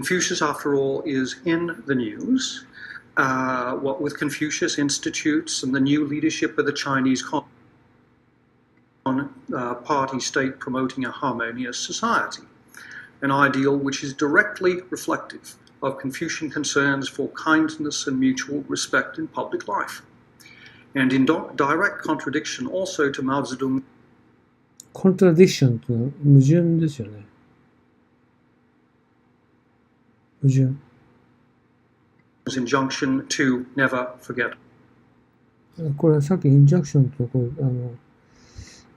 Confucius, after all, is in the news. What with Confucius Institutes and the new leadership of the Chinese party state promoting a harmonious society, an ideal which is directly reflective of Confucian concerns for kindness and mutual respect in public life, and in direct contradiction also to Mao Zedong. Contradiction というのは矛盾ですよね。矛盾。Injunction to never forget. これはさっきインジャクションと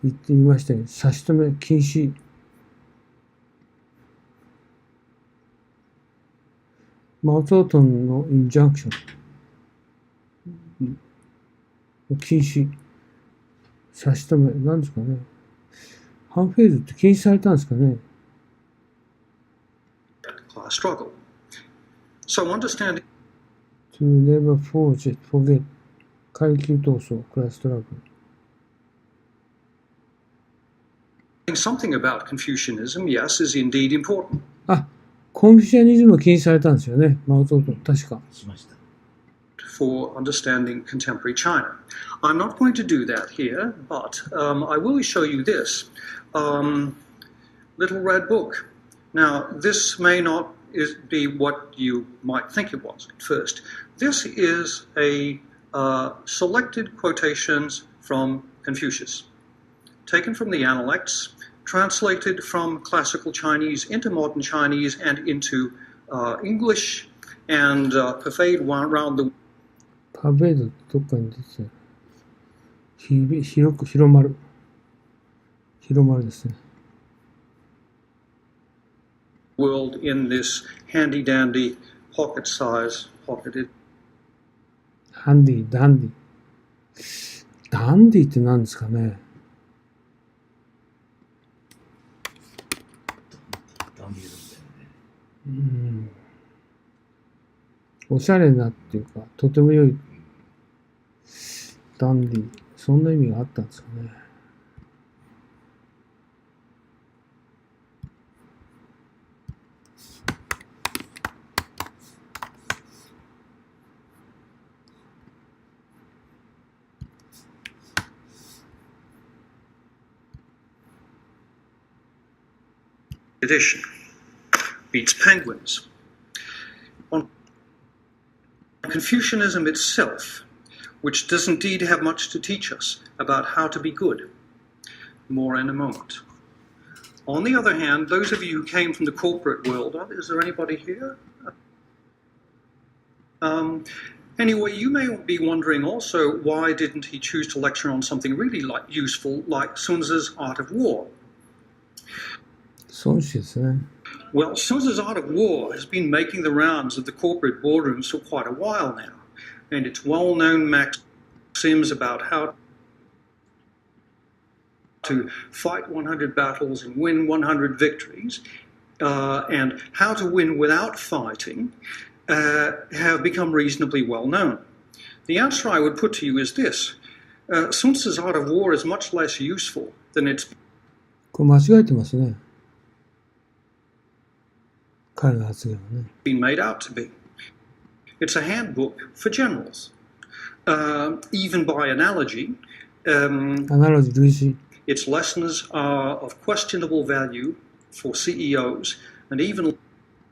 言いましたように、差し止め禁止。マオツォートンのインジャクション。禁止。差し止め。何ですかね。ハンフェーズって禁止されたんですかね。Class struggle. So understanding. To never forget. 階級闘争、クラストラグル。Something about Confucianism, yes, is indeed important. コンフュシアニズムを禁止されたんですよね。マオツォートン、確か。しました。For understanding contemporary China. I'm not going to do that here, but I will show you this little red book. Now, this may not be what you might think it was at first. This is a selected quotations from Confucius, taken from the Analects, translated from classical Chinese into modern Chinese and into English, and pervade around the パベードどっかにですね。広まる。広まるですね。world in this handy dandy pocketed. ハンディ、ダンディ。ダンディって何ですかね。ダンディズムだよね。おしゃれなっていうか、とても良いダンディ。そんな意味があったんですかね。Edition beats penguins. On Confucianism itself, which does indeed have much to teach us about how to be good. More in a moment. On the other hand, those of you who came from the corporate world, is there anybody here? Anyway, you may be wondering also, why didn't he choose to lecture on something really useful like Sun Tzu's Art of War? 孫子ですね。Well, Sun Tzu's Art of War has been making the rounds of the corporate boardrooms for quite a while now, and its well-known maxims about how to fight 100 battles and win 100 victories, and how to win without fighting, have become reasonably well known. The answer I would put to you is this. Sun Tzu's Art of War is much less useful than it's これ間違えてますね。彼の発言はね。been made out to be. It's a handbook for generals. Even by analogy, アナロジー類似。its lessons are of questionable value for CEOs and even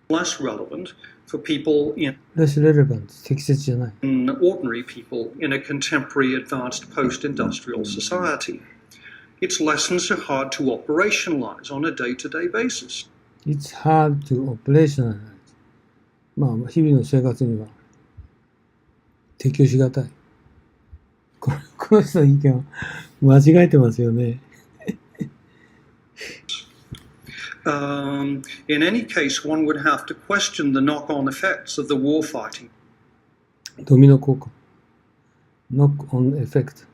less relevant for people less relevant 適切じゃない。in ordinary people in a contemporary advanced post-industrial society. Its lessons are hard to operationalize on a day-to-day basis. It's hard to operationalize. まあ、日々の生活には適用しがたい。この人の意見は間違えてますよね。In any case, one would have to question the knock-on effects of the war fighting. ドミノ効果。knock-on effect.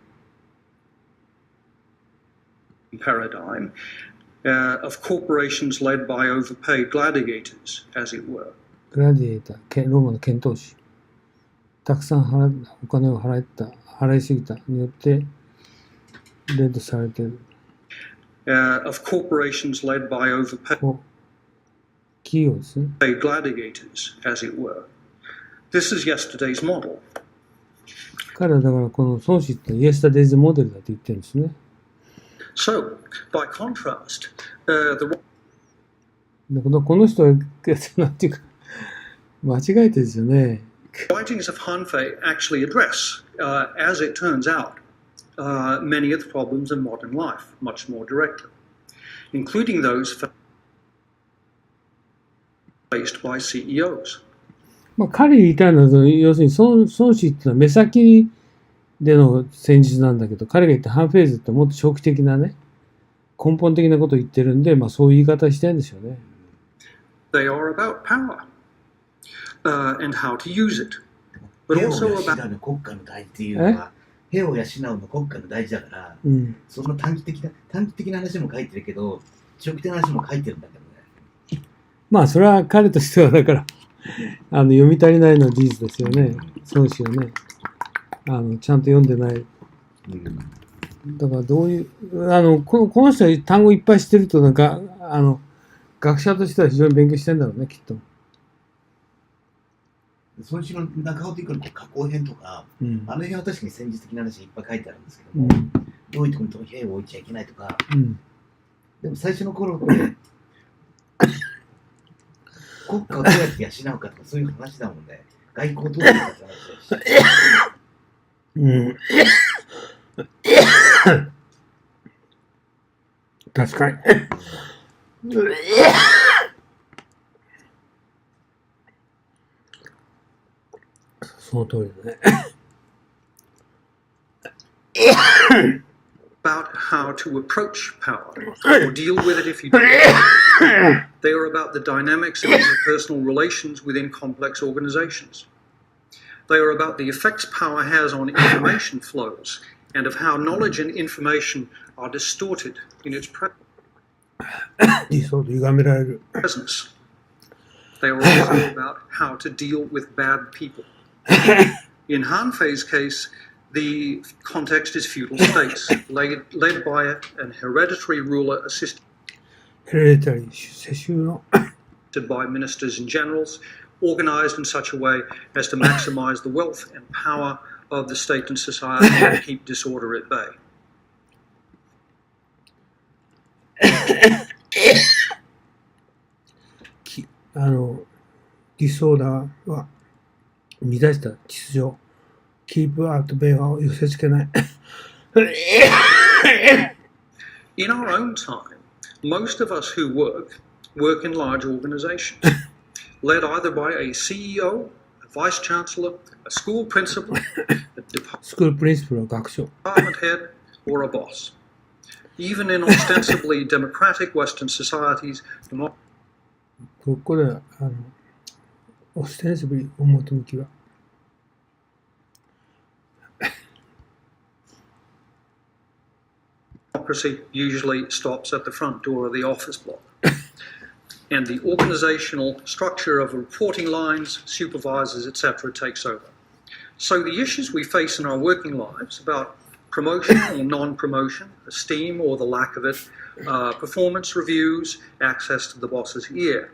Paradigm of corporations led by overpaid gladiators, as it were. グラディエーター、ローマの剣闘士。たくさんお金を払いすぎたによってレッドされている。Of corporations led by overpaid 企業ですね。gladiators, as it were. This is yesterday's model. 彼はだからこの孫子ってイエスタデイズモデルだと言ってるんですね。So, by contrast,この人はなんていうか間違えてるんですよね。the writings of Hanfei actually address, as it turns out, many of the problems in modern life much more directly, including those faced by CEOs. 彼に言いたいのは要するに孫子っていうのは目先での戦術なんだけど、彼が言ったハンフェーズってもっと長期的なね、根本的なことを言ってるんで、そういう言い方してるんですよね。They are about power, and how to use it, but 兵を also 養 about うの国家の大事っていうのは、兵を養うの国家の大事だから、その短期的な話も書いてるけど、長期的な話も書いてるんだけどね。それは彼としてはだから読み足りないのは事実ですよね。孫子をね、ちゃんと読んでない。だからどういうこの人は単語いっぱい知ってるとなんか学者としては非常に勉強してるんだろうね、きっと。孫子の中尾というか加工編とか、あの辺は確かに戦術的な話いっぱい書いてあるんですけども、どういうところに兵を置いちゃいけないとか、でも最初の頃って国家をどうやって養うかとかそういう話だもんね。外交どうやってやるかって話だし。確かに。その通りだね。about how to approach power or deal with it if you do. They are about the dynamics of interpersonal relations within complex organizations. They are about the effects power has on information flows and of how knowledge and information are distorted in its presence. They are also about how to deal with bad people. In Hanfei's case, the context is feudal states, led by an hereditary ruler assisted by ministers and generals, organized in such a way as to maximize the wealth and power of the state and society and keep disorder at bay. ディソーダーは乱した秩序、キープアウトベイを寄せ付けない。In our own time, most of us who work in large organizations, led either by a CEO, a vice chancellor, a school principal, a department head, or a boss. Even in ostensibly democratic Western societies, ここでオステンシブリ表向きはdemocracy usually stops at the front door of the office block. And the organizational structure of reporting lines, supervisors, etc. takes over. So the issues we face in our working lives about promotion or non-promotion, esteem or the lack of it, performance reviews, access to the boss's ear,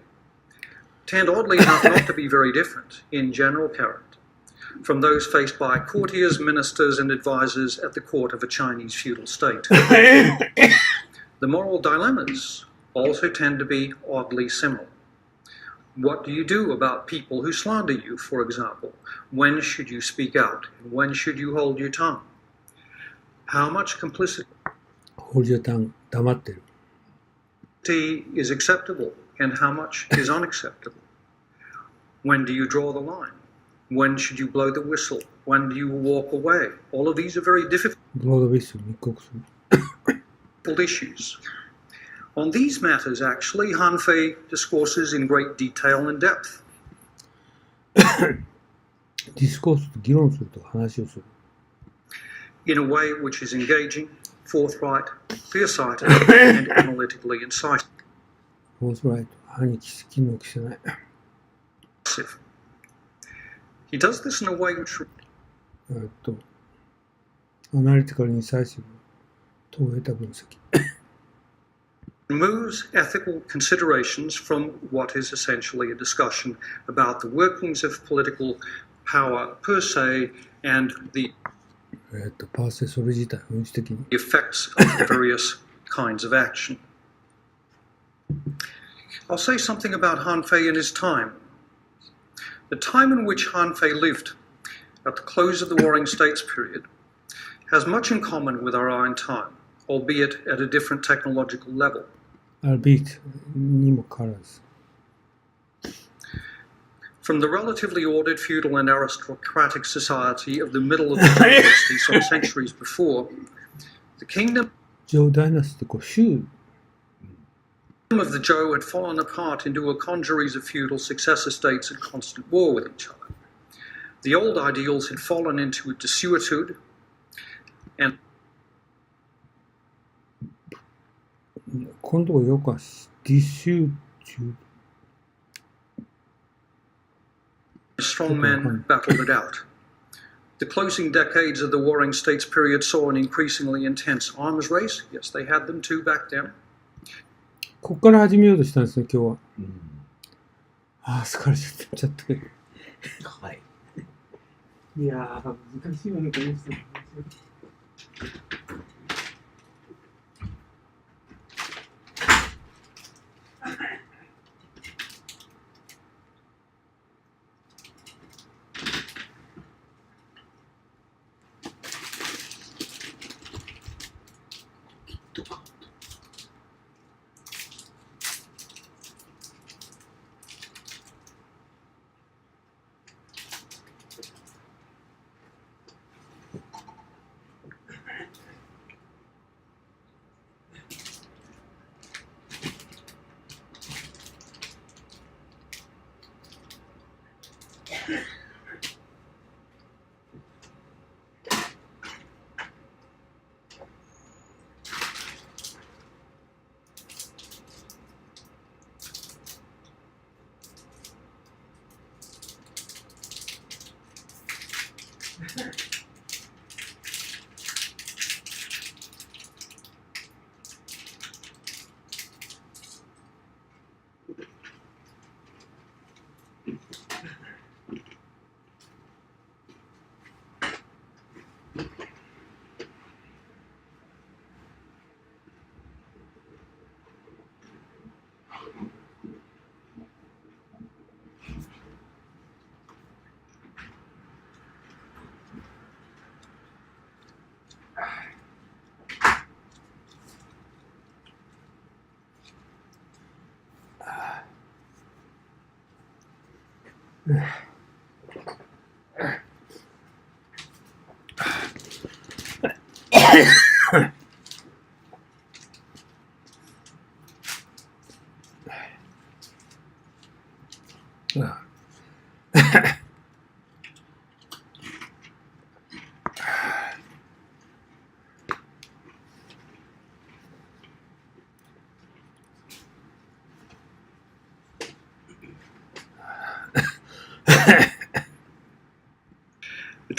tend oddly enough not to be very different in general character from those faced by courtiers, ministers, and advisors at the court of a Chinese feudal state. The moral dilemmas also tend to be oddly similar. What do you do about people who slander you, for example? When should you speak out? When should you hold your tongue? How much complicity Hold your tongue. 黙ってる。is acceptable and how much is unacceptable? When do you draw the line? When should you blow the whistle? When do you walk away? All of these are very difficult issues. On these matters, actually, Hanfei discourses in great detail and depth. ディスコースと議論すると話をする。In a way which is engaging, forthright, clear-sighted, and analytically incisive. Forthright, 歯に気の着せない。He does this in a way which アナリティカルにサイシブ、問えた分析。Removes ethical considerations from what is essentially a discussion about the workings of political power per se and the パーセそれ自体本質的に effects of the various kinds of action. I'll say something about Han Fei and his time. The time in which Han Fei lived at the close of the Warring States period has much in common with our own time, albeit at a different technological level. albeit にもかかわらず From the relatively ordered feudal and aristocratic society of the middle of the dynasty some centuries before, the kingdom ジョーダイナスってこう州 of the Zhou had fallen apart into a congeries of feudal successor states at constant war with each other. The old ideals had fallen into desuetude, and 今度よくはディシューチュ strong men battled it out. The closing decades of the Warring States period saw an increasingly intense arms race. Yes, they had them too back then. ここから始めようとしたんですね今日は、ああ疲れちゃったはいいやー難しいよねこの人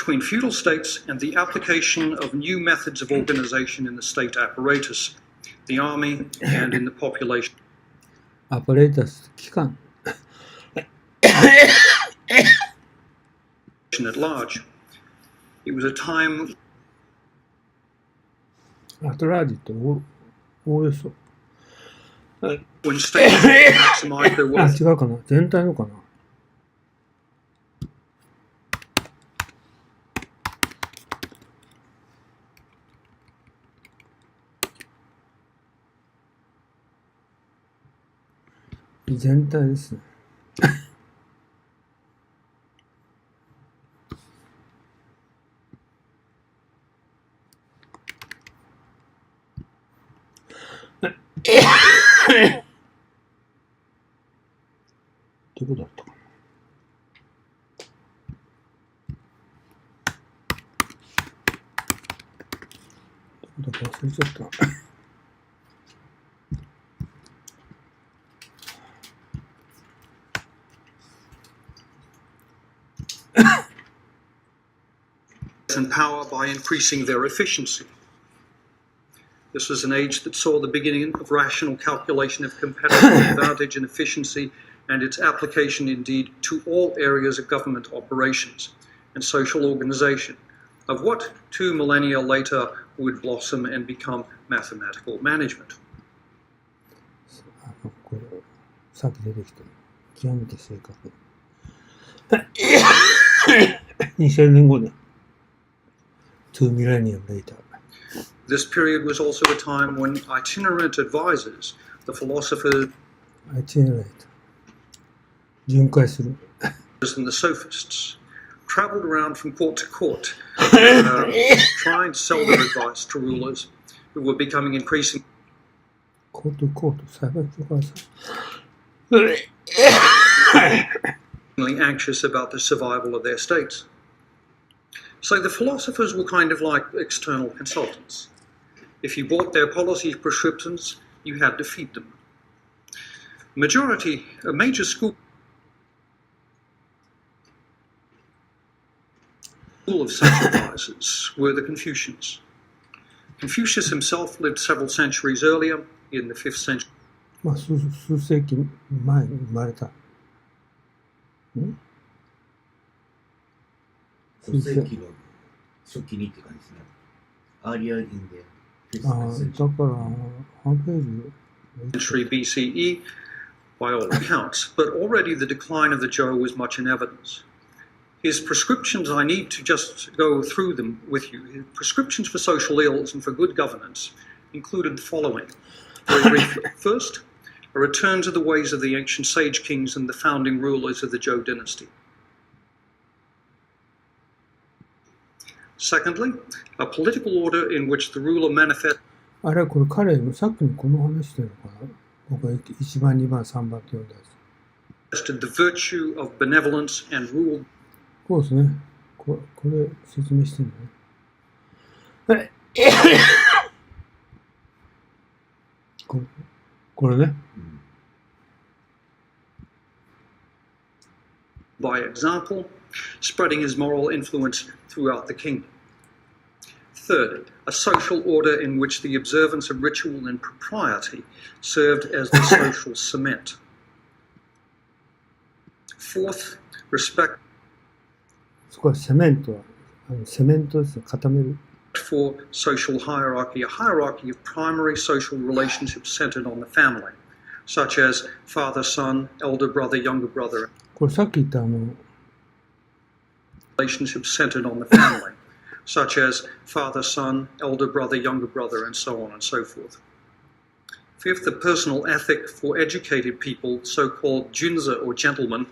between feudal states and the application of new methods of organization in the state apparatus, the army, and in the population. アパレータス機関 at large. It was a time アトラージとおおよそ when states maximized their あ wealth. 違うかな全体のかな全体ですねどこだったかなどこだか忘れちゃった and power by increasing their efficiency. This was an age that saw the beginning of rational calculation of competitive advantage and efficiency, and its application indeed to all areas of government operations and social organization, of what 2 millennia later would blossom and become mathematical management. これさっき出てきた極めて正確。2000年後ね。2 millennium later. This period was also a time when itinerant advisors, the philosophers itinerate 巡回する and the sophists, traveled around from court to court, trying to sell their advice to rulers who were becoming increasingly コート裁判所からさ anxious about the survival of their states. So the philosophers were kind of like external consultants. If you bought their policy prescriptions, you had to feed them. A major school of such advisors were the Confucians. Confucius himself lived several centuries earlier, in the 5th century. まあ、数世紀前に生まれた。数世紀の初期にって感じですね。Earlier in the 5th century. だから、半ページ。Century BCE, by all accounts, but already the decline of the Zhou was much in evidence. His prescriptions, I need to just go through them with you. His prescriptions for social ills and for good governance included the following. Very briefly. First, a return to the ways of the ancient sage kings and the founding rulers of the Zhou dynasty. Secondly, a political order in which the ruler manifested あれこれ彼さっきにこの話してるのかな僕は1番2番3番って読んだやつ the virtue of benevolence and ruled こうですねこれ説明してるのねこれね by example, spreading his moral influence throughout the kingdom. Third, a social order in which the observance of ritual and propriety served as the social cement. Fourth, respect そこはセメントですよ固める for social hierarchy, a hierarchy of primary social relationships centered on the family, such as father, son, elder brother, younger brother. これさっき言ったrelationships centered on the family, such as father, son, elder brother, younger brother, and so on and so forth. Fifth, the personal ethic for educated people, so-called junza or gentlemen,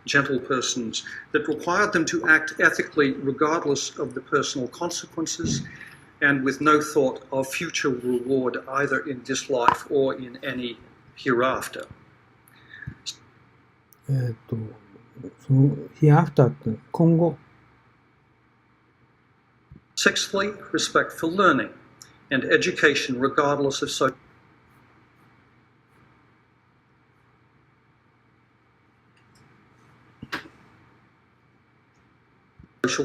gentle persons, that required them to act ethically regardless of the personal consequences and with no thought of future reward either in this life or in any hereafter. その hereafter って今後 Sixthly, respect for learning and education regardless of social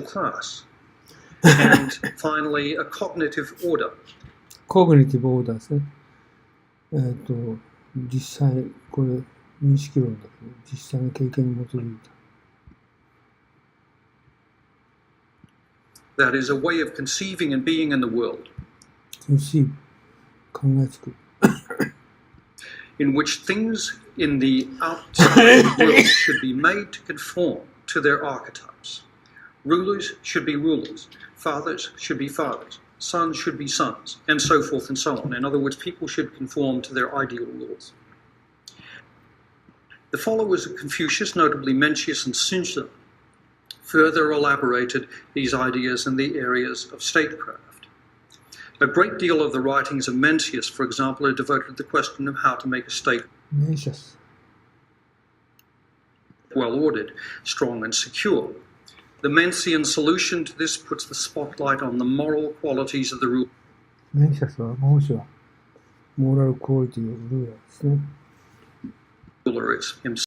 class. And finally, a cognitive order. cognitive order ですね実際これ認識論だけど実際の経験に基づいた That is a way of conceiving and being in the world. conceive 考えつく in which things in the outside world should be made to conform to their archetypes. Rulers should be rulers, fathers should be fathers, sons should be sons, and so forth and so on. In other words, people should conform to their ideal rules. The followers of Confucius, notably Mencius and Sun, further elaborated these ideas in the areas of statecraft. A great deal of the writings of Mencius, for example, are devoted to the question of how to make a state well-ordered, strong and secure. The Mencian solution to this puts the spotlight on the moral qualities of the ruler. メンシャスは孟子はモーラルクオリティをルーラーですね。Ruler is himself.